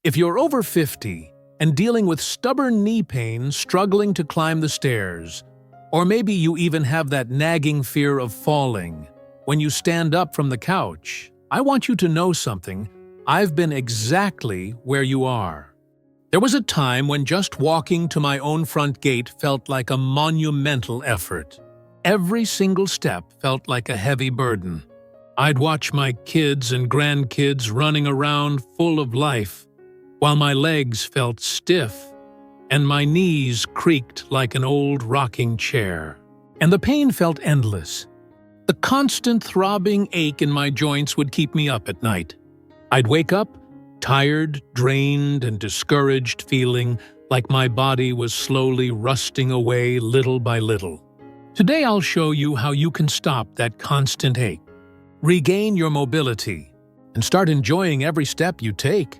If you're over 50 and dealing with stubborn knee pain, struggling to climb the stairs, or maybe you even have that nagging fear of falling when you stand up from the couch, I want you to know something. I've been exactly where you are. There was a time when just walking to my own front gate felt like a monumental effort. Every single step felt like a heavy burden. I'd watch my kids and grandkids running around full of life, while my legs felt stiff and my knees creaked like an old rocking chair. And the pain felt endless. The constant throbbing ache in my joints would keep me up at night. I'd wake up, tired, drained, and discouraged, feeling like my body was slowly rusting away little by little. Today I'll show you how you can stop that constant ache, regain your mobility, and start enjoying every step you take.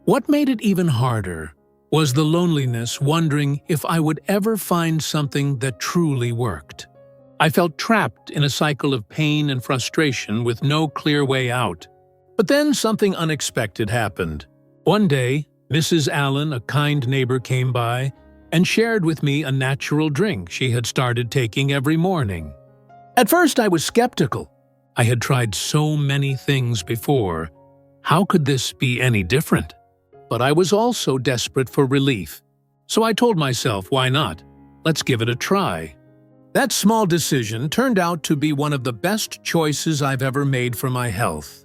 What made it even harder was the loneliness, wondering if I would ever find something that truly worked. I felt trapped in a cycle of pain and frustration with no clear way out. But then something unexpected happened. One day, Mrs. Allen, a kind neighbor, came by and shared with me a natural drink she had started taking every morning. At first, I was skeptical. I had tried so many things before. How could this be any different? But I was also desperate for relief. So I told myself, why not? Let's give it a try. That small decision turned out to be one of the best choices I've ever made for my health.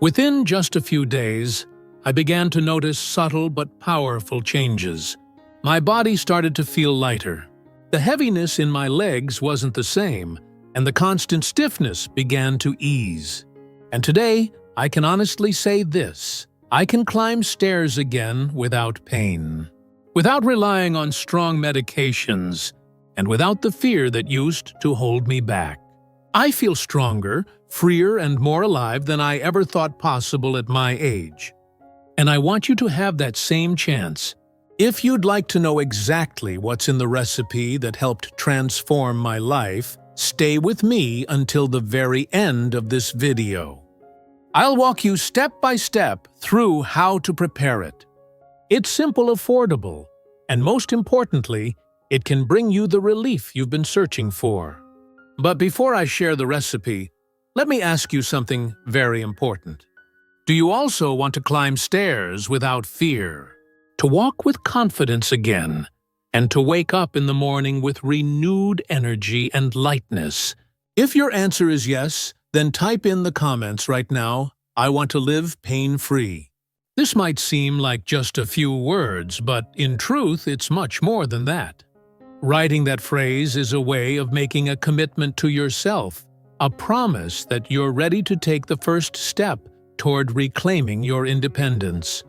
Within just a few days, I began to notice subtle but powerful changes. My body started to feel lighter. The heaviness in my legs wasn't the same, and the constant stiffness began to ease. And today, I can honestly say this: I can climb stairs again without pain, without relying on strong medications, and without the fear that used to hold me back. I feel stronger, freer, and more alive than I ever thought possible at my age. And I want you to have that same chance. If you'd like to know exactly what's in the recipe that helped transform my life, stay with me until the very end of this video. I'll walk you step by step through how to prepare it. It's simple, affordable, and most importantly, it can bring you the relief you've been searching for. But before I share the recipe, let me ask you something very important. Do you also want to climb stairs without fear? To walk with confidence again, and to wake up in the morning with renewed energy and lightness? If your answer is yes, then type in the comments right now, "I want to live pain-free." This might seem like just a few words, but in truth, it's much more than that. Writing that phrase is a way of making a commitment to yourself, a promise that you're ready to take the first step toward reclaiming your independence.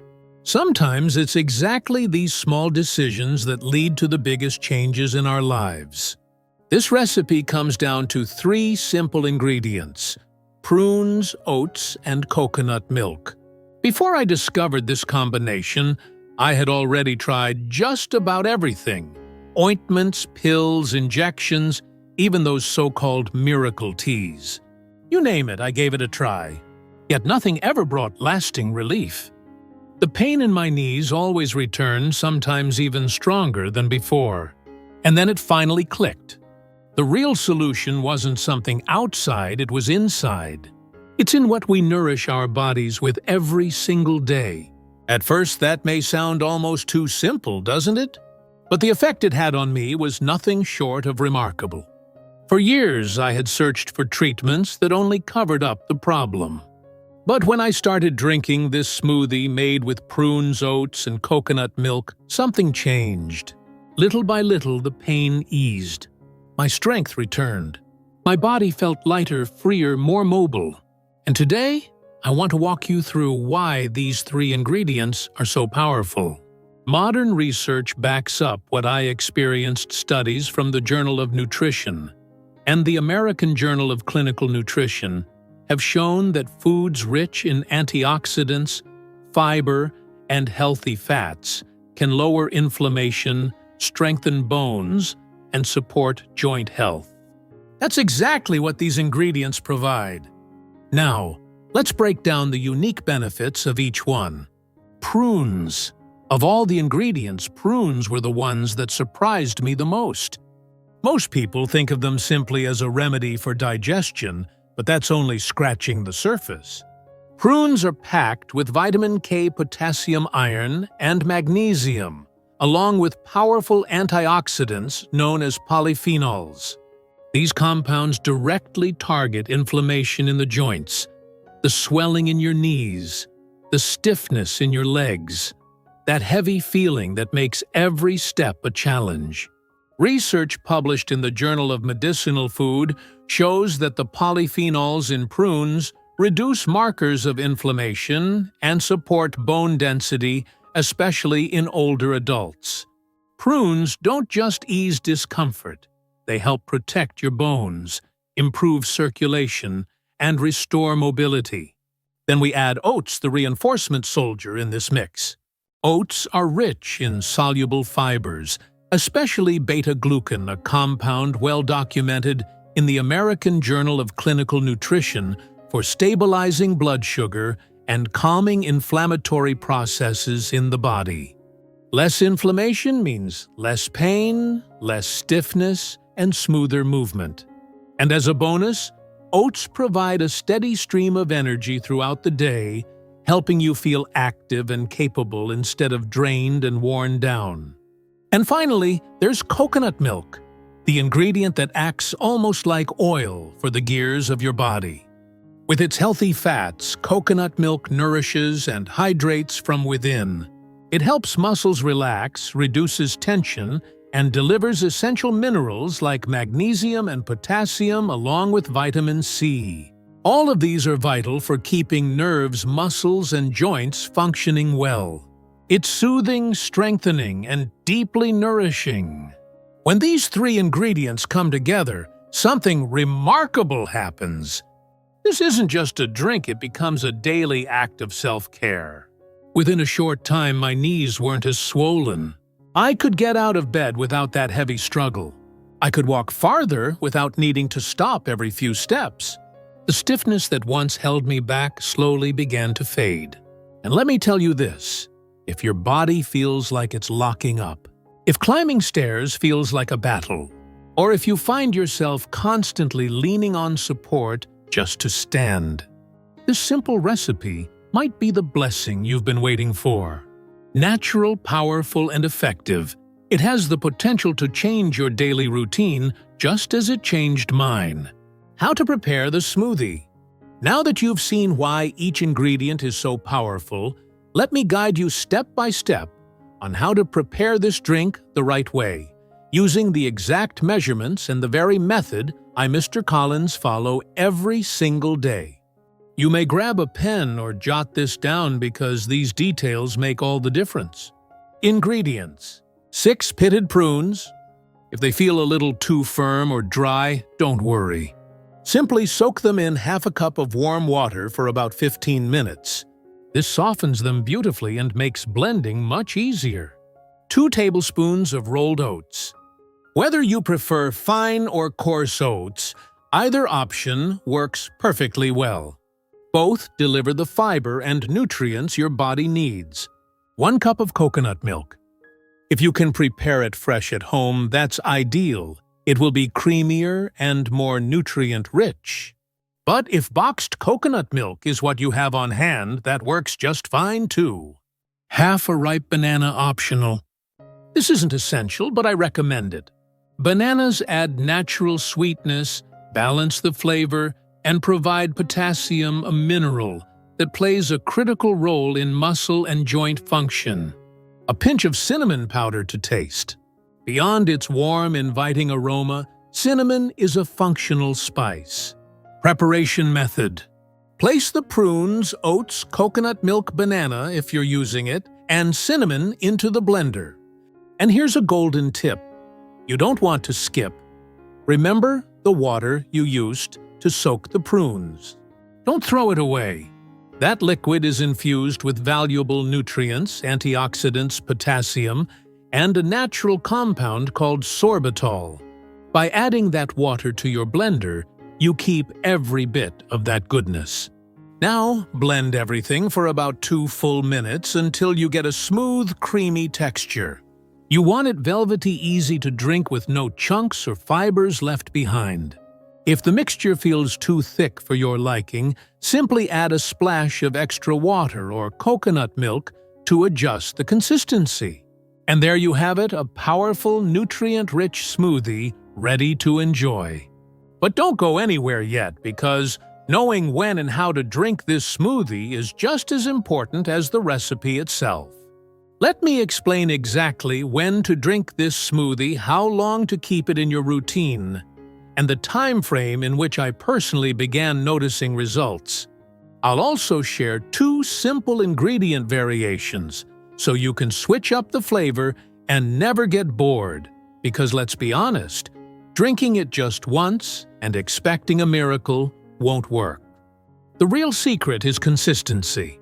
Sometimes it's exactly these small decisions that lead to the biggest changes in our lives. This recipe comes down to 3 simple ingredients: prunes, oats, and coconut milk. Before I discovered this combination, I had already tried just about everything: ointments, pills, injections, even those so-called miracle teas. You name it, I gave it a try. Yet nothing ever brought lasting relief. The pain in my knees always returned, sometimes even stronger than before. And then it finally clicked. The real solution wasn't something outside, it was inside. It's in what we nourish our bodies with every single day. At first, that may sound almost too simple, doesn't it? But the effect it had on me was nothing short of remarkable. For years, I had searched for treatments that only covered up the problem. But when I started drinking this smoothie made with prunes, oats, and coconut milk, something changed. Little by little, the pain eased. My strength returned. My body felt lighter, freer, more mobile. And today, I want to walk you through why these 3 ingredients are so powerful. Modern research backs up what I experienced. Studies from the Journal of Nutrition and the American Journal of Clinical Nutrition have shown that foods rich in antioxidants, fiber, and healthy fats can lower inflammation, strengthen bones, and support joint health. That's exactly what these ingredients provide. Now, let's break down the unique benefits of each one. prunes. Of all the ingredients, prunes were the ones that surprised me the most. Most people think of them simply as a remedy for digestion, but that's only scratching the surface. Prunes are packed with vitamin K, potassium, iron, and magnesium, along with powerful antioxidants known as polyphenols. These compounds directly target inflammation in the joints, the swelling in your knees, the stiffness in your legs, that heavy feeling that makes every step a challenge. Research published in the Journal of Medicinal Food shows that the polyphenols in prunes reduce markers of inflammation and support bone density, especially in older adults. Prunes don't just ease discomfort, they help protect your bones, improve circulation, and restore mobility. Then we add oats, the reinforcement soldier, in this mix. Oats are rich in soluble fibers, especially beta-glucan, a compound well documented in the American Journal of Clinical Nutrition for stabilizing blood sugar and calming inflammatory processes in the body. Less inflammation means less pain, less stiffness, and smoother movement. And as a bonus, oats provide a steady stream of energy throughout the day, helping you feel active and capable instead of drained and worn down. And finally, there's coconut milk, the ingredient that acts almost like oil for the gears of your body. With its healthy fats, coconut milk nourishes and hydrates from within. It helps muscles relax, reduces tension, and delivers essential minerals like magnesium and potassium along with vitamin C. All of these are vital for keeping nerves, muscles, and joints functioning well. It's soothing, strengthening, and deeply nourishing. When these three ingredients come together, something remarkable happens. This isn't just a drink, it becomes a daily act of self-care. Within a short time, my knees weren't as swollen. I could get out of bed without that heavy struggle. I could walk farther without needing to stop every few steps. The stiffness that once held me back slowly began to fade. And let me tell you this, if your body feels like it's locking up, if climbing stairs feels like a battle, or if you find yourself constantly leaning on support just to stand, this simple recipe might be the blessing you've been waiting for. Natural, powerful, and effective, it has the potential to change your daily routine just as it changed mine. How to prepare the smoothie. Now that you've seen why each ingredient is so powerful, let me guide you step by step on how to prepare this drink the right way, using the exact measurements and the very method I, Mr. Collins, follow every single day. You may grab a pen or jot this down because these details make all the difference. Ingredients: 6 pitted prunes. If they feel a little too firm or dry, don't worry. Simply soak them in half a cup of warm water for about 15 minutes. This softens them beautifully and makes blending much easier. 2 tablespoons of rolled oats. Whether you prefer fine or coarse oats, either option works perfectly well. Both deliver the fiber and nutrients your body needs. 1 cup of coconut milk. If you can prepare it fresh at home, that's ideal. It will be creamier and more nutrient-rich. But if boxed coconut milk is what you have on hand, that works just fine too. Half a ripe banana optional. This isn't essential, but I recommend it. Bananas add natural sweetness, balance the flavor, and provide potassium, a mineral that plays a critical role in muscle and joint function. A pinch of cinnamon powder to taste. Beyond its warm, inviting aroma, cinnamon is a functional spice. Preparation method. Place the prunes, oats, coconut milk, banana, if you're using it, and cinnamon into the blender. And here's a golden tip. You don't want to skip. Remember the water you used to soak the prunes. Don't throw it away. That liquid is infused with valuable nutrients, antioxidants, potassium, and a natural compound called sorbitol. By adding that water to your blender, you keep every bit of that goodness. Now, blend everything for about 2 full minutes until you get a smooth, creamy texture. You want it velvety easy to drink with no chunks or fibers left behind. If the mixture feels too thick for your liking, simply add a splash of extra water or coconut milk to adjust the consistency. And there you have it, a powerful, nutrient-rich smoothie ready to enjoy. But don't go anywhere yet, because knowing when and how to drink this smoothie is just as important as the recipe itself. Let me explain exactly when to drink this smoothie, how long to keep it in your routine, and the time frame in which I personally began noticing results. I'll also share 2 simple ingredient variations so you can switch up the flavor and never get bored, because let's be honest, drinking it just once and expecting a miracle won't work. The real secret is consistency.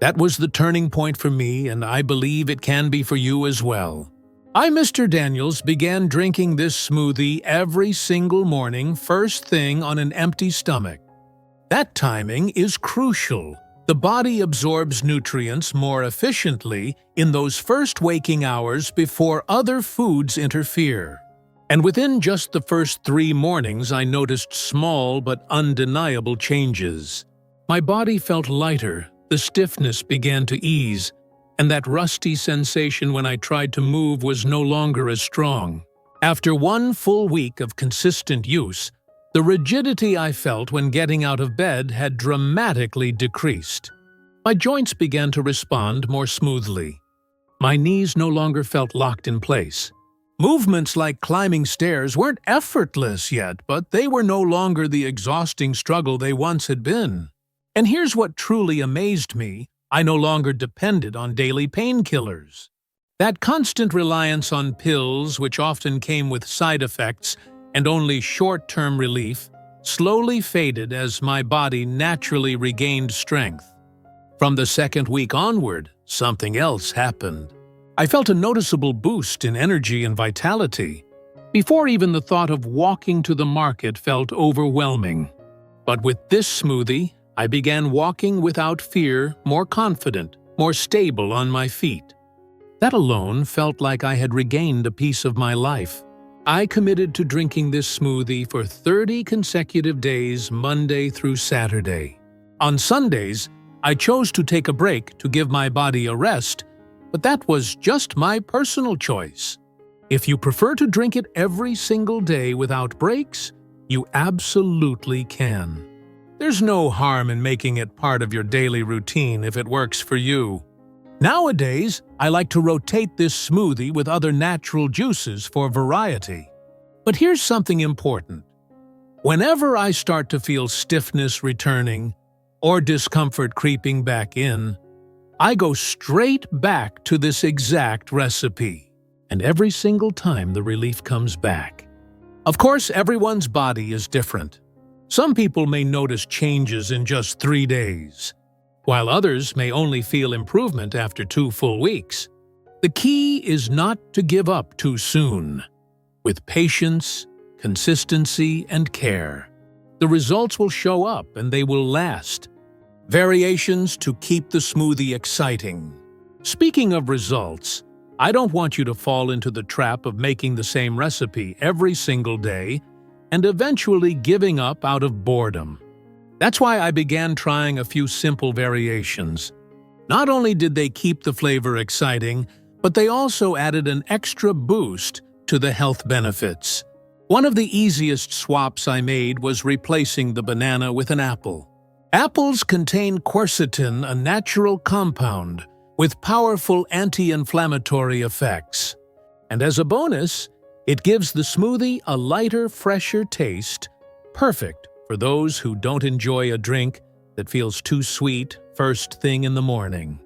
That was the turning point for me, and I believe it can be for you as well. I, Mr. Daniels, began drinking this smoothie every single morning, first thing on an empty stomach. That timing is crucial. The body absorbs nutrients more efficiently in those first waking hours before other foods interfere. And within just the first 3 mornings, I noticed small but undeniable changes. My body felt lighter, the stiffness began to ease, and that rusty sensation when I tried to move was no longer as strong. After 1 full week of consistent use, the rigidity I felt when getting out of bed had dramatically decreased. My joints began to respond more smoothly. My knees no longer felt locked in place. Movements like climbing stairs weren't effortless yet, but they were no longer the exhausting struggle they once had been. And here's what truly amazed me: I no longer depended on daily painkillers. That constant reliance on pills, which often came with side effects and only short-term relief, slowly faded as my body naturally regained strength. From the 2nd week onward, something else happened. I felt a noticeable boost in energy and vitality. Before even the thought of walking to the market felt overwhelming. But with this smoothie, I began walking without fear, more confident, more stable on my feet. That alone felt like I had regained a piece of my life. I committed to drinking this smoothie for 30 consecutive days, Monday through Saturday. On Sundays, I chose to take a break to give my body a rest, but that was just my personal choice. If you prefer to drink it every single day without breaks, you absolutely can. There's no harm in making it part of your daily routine if it works for you. Nowadays, I like to rotate this smoothie with other natural juices for variety. But here's something important. Whenever I start to feel stiffness returning or discomfort creeping back in, I go straight back to this exact recipe. And every single time the relief comes back. Of course, everyone's body is different. Some people may notice changes in just 3 days, while others may only feel improvement after 2 full weeks. The key is not to give up too soon. With patience, consistency, and care, the results will show up and they will last. Variations to keep the smoothie exciting. Speaking of results, I don't want you to fall into the trap of making the same recipe every single day and eventually giving up out of boredom. That's why I began trying a few simple variations. Not only did they keep the flavor exciting, but they also added an extra boost to the health benefits. One of the easiest swaps I made was replacing the banana with an apple. Apples contain quercetin, a natural compound with powerful anti-inflammatory effects. And as a bonus, it gives the smoothie a lighter, fresher taste, perfect for those who don't enjoy a drink that feels too sweet first thing in the morning.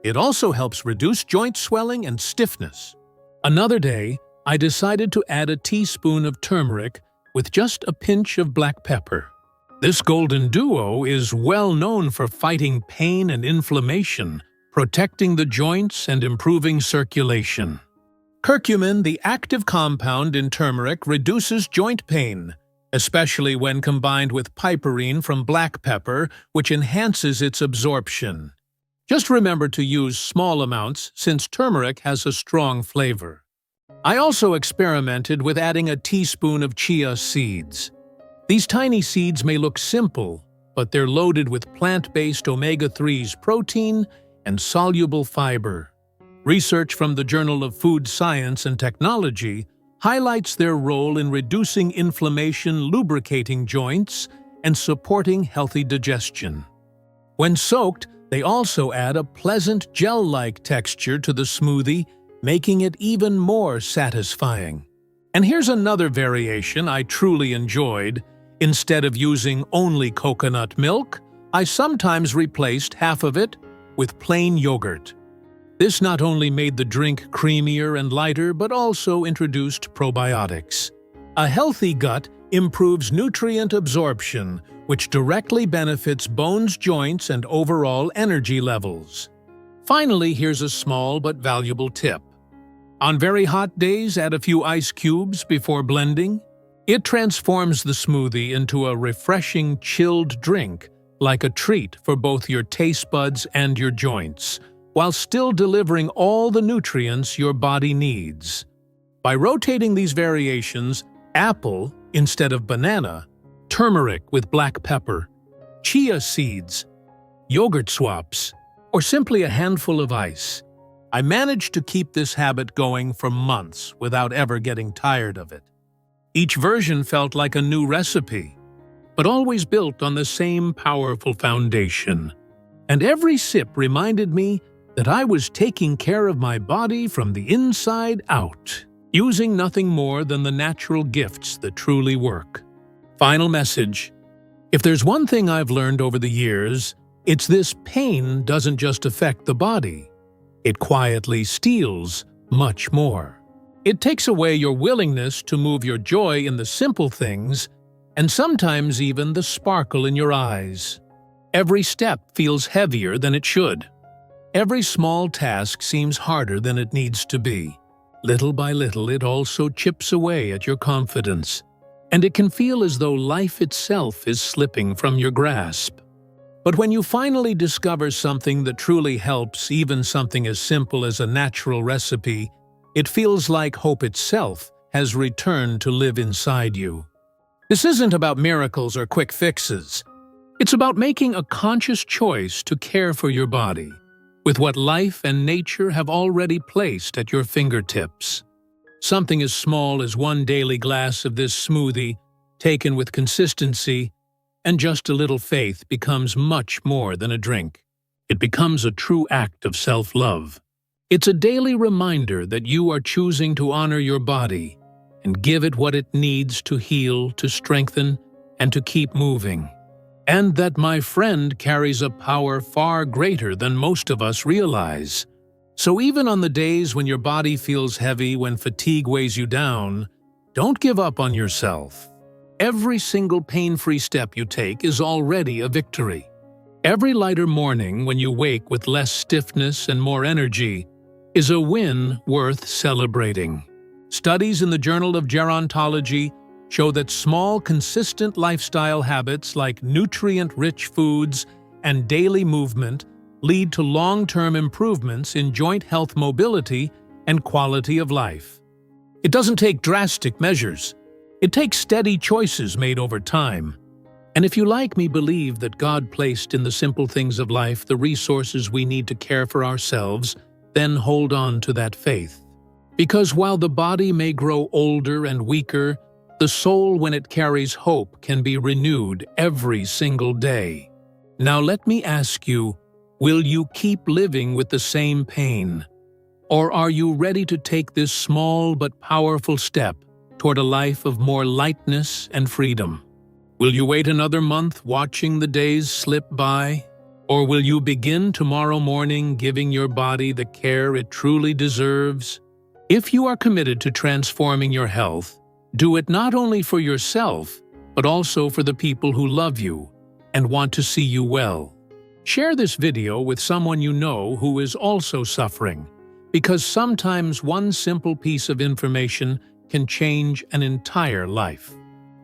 It also helps reduce joint swelling and stiffness. Another day, I decided to add a teaspoon of turmeric with just a pinch of black pepper. This golden duo is well known for fighting pain and inflammation, protecting the joints and improving circulation. Curcumin, the active compound in turmeric, reduces joint pain, especially when combined with piperine from black pepper, which enhances its absorption. Just remember to use small amounts since turmeric has a strong flavor. I also experimented with adding a teaspoon of chia seeds. These tiny seeds may look simple, but they're loaded with plant-based omega-3s protein and soluble fiber. Research from the Journal of Food Science and Technology highlights their role in reducing inflammation, lubricating joints, and supporting healthy digestion. When soaked, they also add a pleasant gel-like texture to the smoothie, making it even more satisfying. And here's another variation I truly enjoyed. Instead of using only coconut milk, I sometimes replaced half of it with plain yogurt. This not only made the drink creamier and lighter, but also introduced probiotics. A healthy gut improves nutrient absorption, which directly benefits bones, joints, and overall energy levels. Finally, here's a small but valuable tip. On very hot days, add a few ice cubes before blending. It transforms the smoothie into a refreshing, chilled drink, like a treat for both your taste buds and your joints, while still delivering all the nutrients your body needs. By rotating these variations, apple instead of banana, turmeric with black pepper, chia seeds, yogurt swaps, or simply a handful of ice, I managed to keep this habit going for months without ever getting tired of it. Each version felt like a new recipe, but always built on the same powerful foundation. And every sip reminded me that I was taking care of my body from the inside out, using nothing more than the natural gifts that truly work. Final message. If there's one thing I've learned over the years, it's this: pain doesn't just affect the body. It quietly steals much more. It takes away your willingness to move your joy in the simple things, and sometimes even the sparkle in your eyes. Every step feels heavier than it should. Every small task seems harder than it needs to be. Little by little, it also chips away at your confidence, and it can feel as though life itself is slipping from your grasp. But when you finally discover something that truly helps, even something as simple as a natural recipe, it feels like hope itself has returned to live inside you. This isn't about miracles or quick fixes. It's about making a conscious choice to care for your body, with what life and nature have already placed at your fingertips. Something as small as one daily glass of this smoothie, taken with consistency and just a little faith, becomes much more than a drink. It becomes a true act of self-love. It's a daily reminder that you are choosing to honor your body and give it what it needs to heal, to strengthen, and to keep moving. And that, my friend, carries a power far greater than most of us realize. So even on the days when your body feels heavy, when fatigue weighs you down, don't give up on yourself. Every single pain-free step you take is already a victory. Every lighter morning when you wake with less stiffness and more energy is a win worth celebrating. Studies in the Journal of Gerontology show that small, consistent lifestyle habits like nutrient-rich foods and daily movement lead to long-term improvements in joint health, mobility, and quality of life. It doesn't take drastic measures. It takes steady choices made over time. And if you, like me, believe that God placed in the simple things of life the resources we need to care for ourselves, then hold on to that faith. Because while the body may grow older and weaker, the soul, when it carries hope, can be renewed every single day. Now let me ask you, will you keep living with the same pain? Or are you ready to take this small but powerful step toward a life of more lightness and freedom? Will you wait another month watching the days slip by? Or will you begin tomorrow morning giving your body the care it truly deserves? If you are committed to transforming your health, do it not only for yourself, but also for the people who love you and want to see you well. Share this video with someone you know who is also suffering, because sometimes one simple piece of information can change an entire life.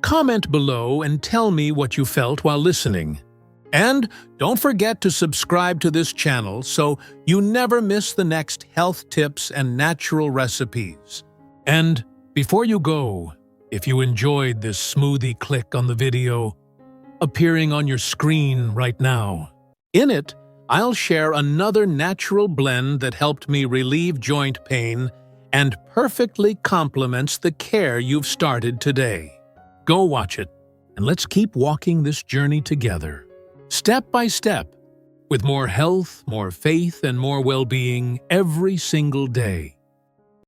Comment below and tell me what you felt while listening. And don't forget to subscribe to this channel so you never miss the next health tips and natural recipes. And before you go, if you enjoyed this smoothie, click on the video appearing on your screen right now. In it, I'll share another natural blend that helped me relieve joint pain and perfectly complements the care you've started today. Go watch it, and let's keep walking this journey together, step by step, with more health, more faith, and more well-being every single day.